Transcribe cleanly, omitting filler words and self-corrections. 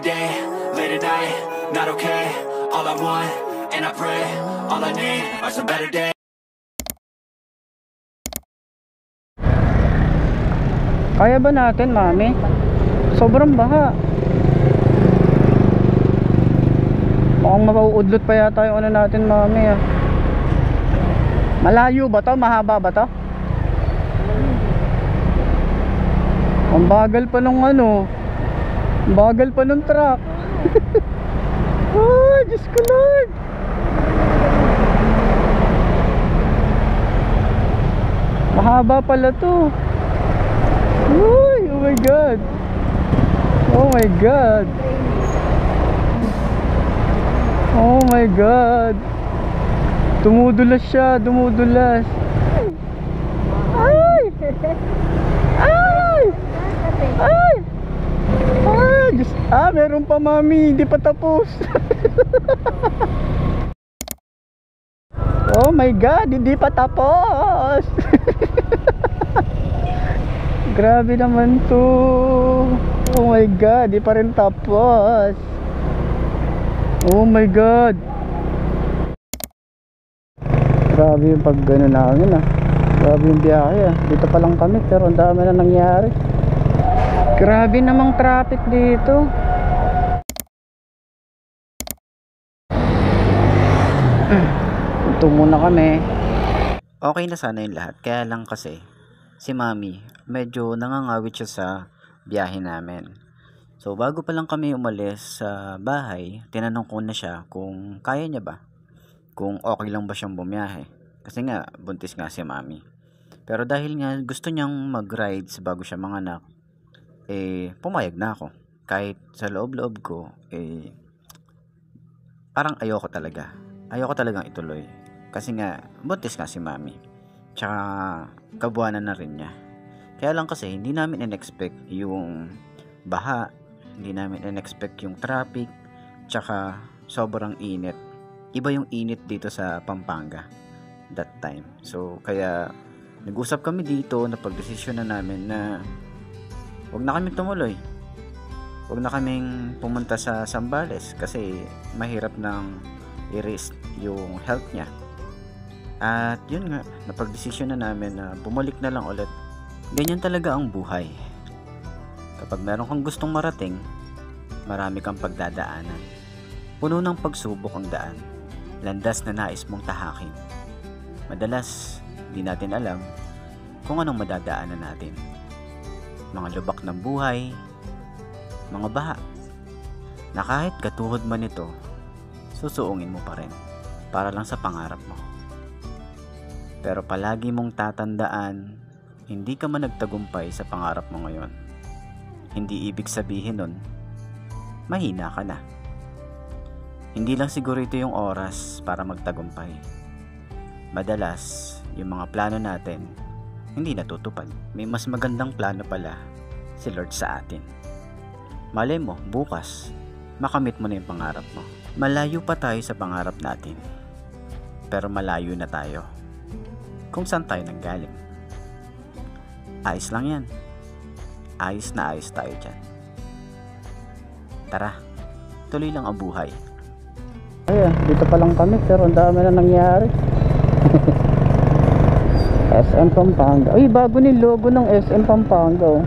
every day, late at night, not okay. All I want, and I pray, all I need are some better days. Kaya ba natin, mami? Sobrang baha. Mukhang mauudlot pa yata yung ano natin, mami, ah. Malayo ba to? Mahaba ba to? Ang bagal pa nung ano. Ang bagal pa nung truck. Oh, Diyos ko Lord. Mahaba pala to. Uy, oh my God. Oh my God. Oh my God. Dumudulas siya, dumudulas. Ay! Ay! Ay! Ay! Diyos, meron pa, mami, hindi pa tapos. Oh my God, hindi pa tapos. Grabe naman to. Oh my God, hindi pa rin tapos. Oh my God. Grabe yung pag gano'n namin, ah. Grabe yung biyahe, ah. Dito pa lang kami pero ang dami na nangyari. Grabe namang traffic dito. Ito muna kami. Okay na sana yung lahat, kaya lang kasi si mami medyo nangangawit siya sa biyahe namin. So bago pa lang kami umalis sa bahay, tinanong ko na siya kung kaya niya ba, kung okay lang ba siyang bumiyahe, kasi nga buntis nga si mami. Pero dahil nga gusto niyang mag-rides bago siya manganak, pumayag na ako. Kahit sa loob-loob ko, parang ayoko talagang ituloy, kasi nga buntis nga si mami, tsaka kabuwanan na rin niya. Kaya lang kasi hindi namin in-expect yung baha, hindi namin in-expect yung traffic, tsaka sobrang init. Iba yung init dito sa Pampanga that time. So kaya nag-usap kami dito, napag-desisyon na namin na wag na kami tumuloy, wag na kaming pumunta sa Zambales kasi mahirap nang i-risk yung health niya. At yun nga, napag-desisyon na namin na bumalik na lang ulit. Ganyan talaga ang buhay. Kapag meron kang gustong marating, marami kang pagdadaanan. Puno ng pagsubok ang daan, landas na nais mong tahakin. Madalas, di natin alam kung anong madadaanan natin. Mga lubak ng buhay, mga baha, na kahit katuhod man ito, susuungin mo pa rin para lang sa pangarap mo. Pero palagi mong tatandaan, hindi ka man nagtagumpay sa pangarap mo ngayon, hindi ibig sabihin nun mahina ka na. Hindi lang siguro ito yung oras para magtagumpay. Madalas, yung mga plano natin hindi natutupad. May mas magandang plano pala si Lord sa atin. Malay mo, bukas makamit mo na yung pangarap mo. Malayo pa tayo sa pangarap natin, pero malayo na tayo kung saan tayo nanggaling. Ayos lang yan. Ayos na ayos tayo dyan. Tara, tuloy lang ang buhay. Ayan, dito pa lang kami pero ang dami na nangyari. SM Pampanga. Ay, bago ni logo ng SM Pampanga, oh.